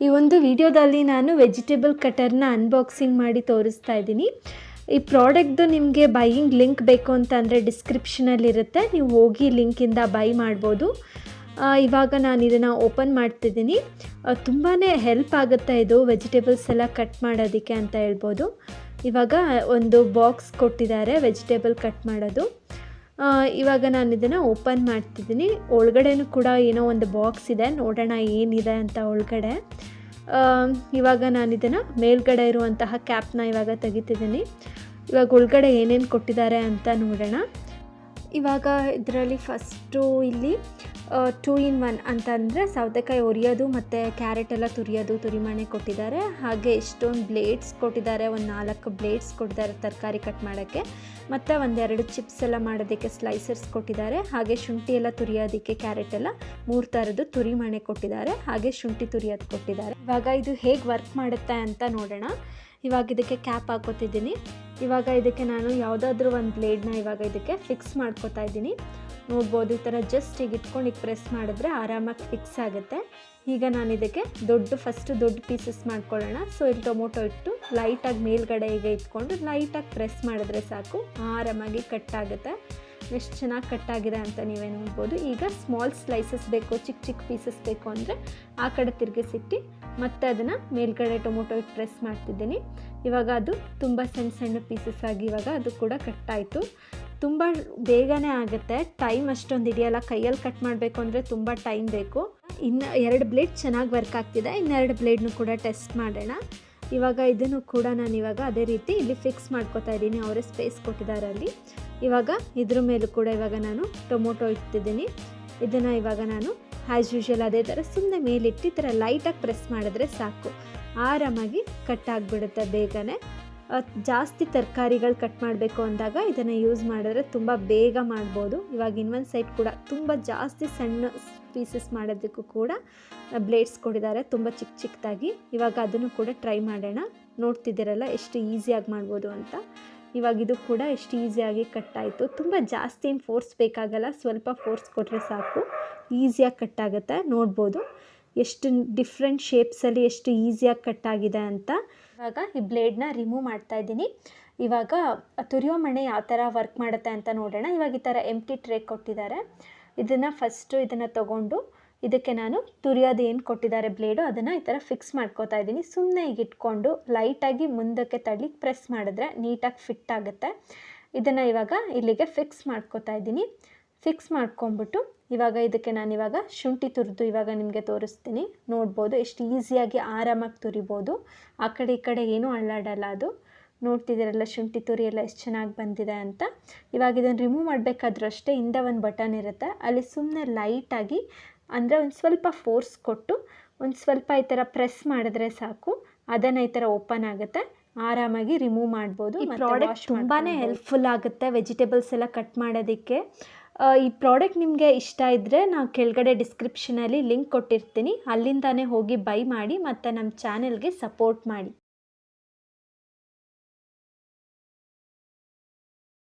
ಈ ಒಂದು ವಿಡಿಯೋದಲ್ಲಿ ನಾನು ವೆಜಿಟೇಬಲ್ ಕಟರ್ನ ಅನ್ಬಾಕ್ಸಿಂಗ್ ಮಾಡಿ ತೋರಿಸ್ತಾ ಇದ್ದೀನಿ. ಈ ಪ್ರಾಡಕ್ಟ್ದು ನಿಮಗೆ ಬೈಯಿಂಗ್ ಲಿಂಕ್ ಬೇಕು ಅಂತ ಅಂದರೆ ಡಿಸ್ಕ್ರಿಪ್ಷನಲ್ಲಿರುತ್ತೆ, ನೀವು ಹೋಗಿ ಲಿಂಕಿಂದ ಬೈ ಮಾಡ್ಬೋದು. ಇವಾಗ ನಾನು ಇದನ್ನು ಓಪನ್ ಮಾಡ್ತಿದ್ದೀನಿ. ತುಂಬಾ ಹೆಲ್ಪ್ ಆಗುತ್ತೆ ಇದು ವೆಜಿಟೇಬಲ್ಸ್ ಎಲ್ಲ ಕಟ್ ಮಾಡೋದಕ್ಕೆ ಅಂತ ಹೇಳ್ಬೋದು. ಇವಾಗ ಒಂದು ಬಾಕ್ಸ್ ಕೊಟ್ಟಿದ್ದಾರೆ ವೆಜಿಟೇಬಲ್ ಕಟ್ ಮಾಡೋದು. ಇವಾಗ ನಾನು ಇದನ್ನು ಓಪನ್ ಮಾಡ್ತಿದ್ದೀನಿ. ಒಳಗಡೆನೂ ಕೂಡ ಏನೋ ಒಂದು ಬಾಕ್ಸ್ ಇದೆ, ನೋಡೋಣ ಏನಿದೆ ಅಂತ ಒಳಗಡೆ. ಇವಾಗ ನಾನು ಇದನ್ನು ಮೇಲ್ಗಡೆ ಇರುವಂತಹ ಕ್ಯಾಪ್ನ ಇವಾಗ ತೆಗಿತಿದ್ದೀನಿ. ಇವಾಗ ಒಳಗಡೆ ಏನೇನು ಕೊಟ್ಟಿದ್ದಾರೆ ಅಂತ ನೋಡೋಣ. ಇವಾಗ ಇದರಲ್ಲಿ ಫಸ್ಟು ಇಲ್ಲಿ 2 in 1 ಅಂತಂದರೆ ಸೌತೆಕಾಯಿ ಒರಿಯೋದು ಮತ್ತು ಕ್ಯಾರೆಟ್ ಎಲ್ಲ ತುರಿಮಣೆ ಕೊಟ್ಟಿದ್ದಾರೆ. ಹಾಗೆ ಎಷ್ಟೊಂದು ಬ್ಲೇಡ್ಸ್ ಕೊಟ್ಟಿದ್ದಾರೆ, ಒಂದು 4 ಬ್ಲೇಡ್ಸ್ ಕೊಟ್ಟಿದ್ದಾರೆ ತರಕಾರಿ ಕಟ್ ಮಾಡೋಕ್ಕೆ, ಮತ್ತು 1-2 ಚಿಪ್ಸ್ ಎಲ್ಲ ಮಾಡೋದಕ್ಕೆ ಸ್ಲೈಸರ್ಸ್ ಕೊಟ್ಟಿದ್ದಾರೆ. ಹಾಗೆ ಶುಂಠಿ ಎಲ್ಲ ತುರಿಯೋದಕ್ಕೆ ಕ್ಯಾರೆಟ್ ಎಲ್ಲ 3 ಥರದ್ದು ತುರಿಮಣೆ ಕೊಟ್ಟಿದ್ದಾರೆ. ಹಾಗೆ ಶುಂಠಿ ತುರಿಯೋದು ಕೊಟ್ಟಿದ್ದಾರೆ. ಇವಾಗ ಇದು ಹೇಗೆ ವರ್ಕ್ ಮಾಡುತ್ತೆ ಅಂತ ನೋಡೋಣ. ಇವಾಗ ಇದಕ್ಕೆ ಕ್ಯಾಪ್ ಹಾಕೋತಿದ್ದೀನಿ. ಇವಾಗ ಇದಕ್ಕೆ ನಾನು ಯಾವುದಾದ್ರೂ ಒಂದು ಬ್ಲೇಡ್ನ ಇವಾಗ ಇದಕ್ಕೆ ಫಿಕ್ಸ್ ಮಾಡ್ಕೋತಾ ಇದ್ದೀನಿ. ನೋಡ್ಬೋದು, ಈ ಥರ ಜಸ್ಟ್ ಈಗ ಇಟ್ಕೊಂಡು ಈಗ ಪ್ರೆಸ್ ಮಾಡಿದ್ರೆ ಆರಾಮಾಗಿ ಫಿಕ್ಸ್ ಆಗುತ್ತೆ. ಈಗ ನಾನು ಇದಕ್ಕೆ ಫಸ್ಟು ದೊಡ್ಡ ಪೀಸಸ್ ಮಾಡ್ಕೊಳ್ಳೋಣ. ಸೊ ಇಲ್ಲಿ ಟೊಮೊಟೊ ಇಟ್ಟು ಲೈಟಾಗಿ ಮೇಲ್ಗಡೆ ಈಗ ಇಟ್ಕೊಂಡು ಲೈಟಾಗಿ ಪ್ರೆಸ್ ಮಾಡಿದ್ರೆ ಸಾಕು, ಆರಾಮಾಗಿ ಕಟ್ ಆಗುತ್ತೆ. ಎಷ್ಟು ಚೆನ್ನಾಗಿ ಕಟ್ಟಾಗಿದೆ ಅಂತ ನೀವೇ ನೋಡ್ಬೋದು. ಈಗ ಸ್ಮಾಲ್ ಸ್ಲೈಸಸ್ ಬೇಕು, ಚಿಕ್ಕ ಪೀಸಸ್ ಬೇಕು ಅಂದರೆ ಆ ಕಡೆ ತಿರುಗಿಸಿಟ್ಟು ಮತ್ತೆ ಅದನ್ನು ಮೇಲ್ಗಡೆ ಟೊಮೊಟೊ ಇಟ್ಟು ಪ್ರೆಸ್ ಮಾಡ್ತಿದ್ದೀನಿ. ಇವಾಗ ಅದು ತುಂಬ ಸಣ್ಣ ಪೀಸಸ್ ಆಗಿ ಇವಾಗ ಅದು ಕೂಡ ಕಟ್ಟಾಯಿತು. ತುಂಬ ಬೇಗನೆ ಆಗುತ್ತೆ, ಟೈಮ್ ಅಷ್ಟೊಂದು ಹಿಡಿಯಲ್ಲ. ಕೈಯಲ್ಲಿ ಕಟ್ ಮಾಡಬೇಕು ಅಂದರೆ ತುಂಬ ಟೈಮ್ ಬೇಕು. ಇನ್ನು 2 ಬ್ಲೇಡ್ ಚೆನ್ನಾಗಿ ವರ್ಕ್ ಆಗ್ತಿದೆ, ಇನ್ನೆರಡು ಬ್ಲೇಡ್ನು ಕೂಡ ಟೆಸ್ಟ್ ಮಾಡೋಣ. ಇವಾಗ ಇದನ್ನು ಕೂಡ ನಾನು ಇವಾಗ ಅದೇ ರೀತಿ ಇಲ್ಲಿ ಫಿಕ್ಸ್ ಮಾಡ್ಕೋತಾ ಇದ್ದೀನಿ. ಅವರೇ ಸ್ಪೇಸ್ ಕೊಟ್ಟಿದ್ದಾರೆ ಅಲ್ಲಿ. ಇವಾಗ ಇದ್ರ ಮೇಲೂ ಕೂಡ ಇವಾಗ ನಾನು ಟೊಮೊಟೊ ಇಡ್ತಿದ್ದೀನಿ. ಇದನ್ನು ಇವಾಗ ನಾನು ಆ್ಯಸ್ ಯೂಶ್ವಲ್ ಅದೇ ಥರ ಸುಮ್ಮನೆ ಮೇಲಿಟ್ಟು ಈ ಥರ ಲೈಟಾಗಿ ಪ್ರೆಸ್ ಮಾಡಿದ್ರೆ ಸಾಕು, ಆರಾಮಾಗಿ ಕಟ್ ಆಗಿಬಿಡುತ್ತೆ ಬೇಗನೆ. ಜಾಸ್ತಿ ತರಕಾರಿಗಳು ಕಟ್ ಮಾಡಬೇಕು ಅಂದಾಗ ಇದನ್ನು ಯೂಸ್ ಮಾಡಿದ್ರೆ ತುಂಬ ಬೇಗ ಮಾಡ್ಬೋದು. ಇವಾಗ ಇನ್ನೊಂದು ಸೈಡ್ ಕೂಡ ತುಂಬ ಜಾಸ್ತಿ ಸಣ್ಣ ಪೀಸಸ್ ಮಾಡೋದಕ್ಕೂ ಕೂಡ ಬ್ಲೇಡ್ಸ್ ಕೊಟ್ಟಿದ್ದಾರೆ, ತುಂಬ ಚಿಕ್ಕದಾಗಿ. ಇವಾಗ ಅದನ್ನು ಕೂಡ ಟ್ರೈ ಮಾಡೋಣ. ನೋಡ್ತಿದ್ದೀರಲ್ಲ ಎಷ್ಟು ಈಸಿಯಾಗಿ ಮಾಡ್ಬೋದು ಅಂತ. ಇವಾಗ ಇದು ಕೂಡ ಎಷ್ಟು ಈಸಿಯಾಗಿ ಕಟ್ಟಾಯಿತು. ತುಂಬ ಜಾಸ್ತಿ ಏನು ಫೋರ್ಸ್ ಬೇಕಾಗಲ್ಲ, ಸ್ವಲ್ಪ ಫೋರ್ಸ್ ಕೊಟ್ಟರೆ ಸಾಕು, ಈಸಿಯಾಗಿ ಕಟ್ಟಾಗುತ್ತೆ. ನೋಡ್ಬೋದು ಎಷ್ಟು ಡಿಫ್ರೆಂಟ್ ಶೇಪ್ಸಲ್ಲಿ ಎಷ್ಟು ಈಸಿಯಾಗಿ ಕಟ್ಟಾಗಿದೆ ಅಂತ. ಇವಾಗ ಈ ಬ್ಲೇಡ್ನ ರಿಮೂವ್ ಮಾಡ್ತಾ ಇದ್ದೀನಿ. ಇವಾಗ ತುರಿಯೋ ಮಣೆ ಯಾವ ಥರ ವರ್ಕ್ ಮಾಡುತ್ತೆ ಅಂತ ನೋಡೋಣ. ಇವಾಗ ಈ ಥರ ಎಂಪ್ಟಿ ಟ್ರೇ ಕೊಟ್ಟಿದ್ದಾರೆ. ಇದನ್ನು ತೊಗೊಂಡು ಇದಕ್ಕೆ ನಾನು ತುರಿಯೋದು ಏನು ಕೊಟ್ಟಿದ್ದಾರೆ ಬ್ಲೇಡು, ಅದನ್ನು ಈ ಥರ ಫಿಕ್ಸ್ ಮಾಡ್ಕೋತಾ ಇದ್ದೀನಿ. ಸುಮ್ಮನೆ ಈಗ ಇಟ್ಕೊಂಡು ಲೈಟಾಗಿ ಮುಂದಕ್ಕೆ ತಳ್ಳಿ ಪ್ರೆಸ್ ಮಾಡಿದ್ರೆ ನೀಟಾಗಿ ಫಿಟ್ ಆಗುತ್ತೆ. ಇದನ್ನು ಇವಾಗ ಇಲ್ಲಿಗೆ ಫಿಕ್ಸ್ ಮಾಡ್ಕೋತಾ ಇದ್ದೀನಿ. ಫಿಕ್ಸ್ ಮಾಡ್ಕೊಂಬಿಟ್ಟು ಇವಾಗ ಇದಕ್ಕೆ ನಾನಿವಾಗ ಶುಂಠಿ ತುರಿದು ಇವಾಗ ನಿಮಗೆ ತೋರಿಸ್ತೀನಿ. ನೋಡ್ಬೋದು ಎಷ್ಟು ಈಸಿಯಾಗಿ ಆರಾಮಾಗಿ ತುರಿಬೋದು, ಆ ಕಡೆ ಈ ಕಡೆ ಏನೂ ಅಳ್ಳಾಡಲ್ಲ. ಅದು ನೋಡ್ತಿದ್ದೀರಲ್ಲ ಶುಂಠಿ ತುರಿ ಎಲ್ಲ ಎಷ್ಟು ಚೆನ್ನಾಗಿ ಬಂದಿದೆ ಅಂತ. ಇವಾಗ ಇದನ್ನು ರಿಮೂವ್ ಮಾಡಬೇಕಾದ್ರೂ ಅಷ್ಟೇ, ಹಿಂದೆ ಒಂದು ಬಟನ್ ಇರುತ್ತೆ, ಅಲ್ಲಿ ಸುಮ್ಮನೆ ಲೈಟಾಗಿ ಅಂದರೆ ಒಂದು ಸ್ವಲ್ಪ ಫೋರ್ಸ್ ಕೊಟ್ಟು ಒಂದು ಸ್ವಲ್ಪ ಈ ಥರ ಪ್ರೆಸ್ ಮಾಡಿದ್ರೆ ಸಾಕು, ಅದನ್ನು ಈ ಥರ ಓಪನ್ ಆಗುತ್ತೆ. ಆರಾಮಾಗಿ ರಿಮೂವ್ ಮಾಡ್ಬೋದು. ಈ ಪ್ರಾಡಕ್ಟ್ ತುಂಬಾ ಹೆಲ್ಪ್ಫುಲ್ ಆಗುತ್ತೆ ವೆಜಿಟೇಬಲ್ಸ್ ಎಲ್ಲ ಕಟ್ ಮಾಡೋದಕ್ಕೆ. ಈ ಪ್ರಾಡಕ್ಟ್ ನಿಮಗೆ ಇಷ್ಟ ಇದ್ದರೆ ನಾವು ಕೆಳಗಡೆ ಡಿಸ್ಕ್ರಿಪ್ಷನಲ್ಲಿ ಲಿಂಕ್ ಕೊಟ್ಟಿರ್ತೀನಿ, ಅಲ್ಲಿಂದಾನೇ ಹೋಗಿ ಬೈ ಮಾಡಿ ಮತ್ತು ನಮ್ಮ ಚಾನೆಲ್ಗೆ ಸಪೋರ್ಟ್ ಮಾಡಿ.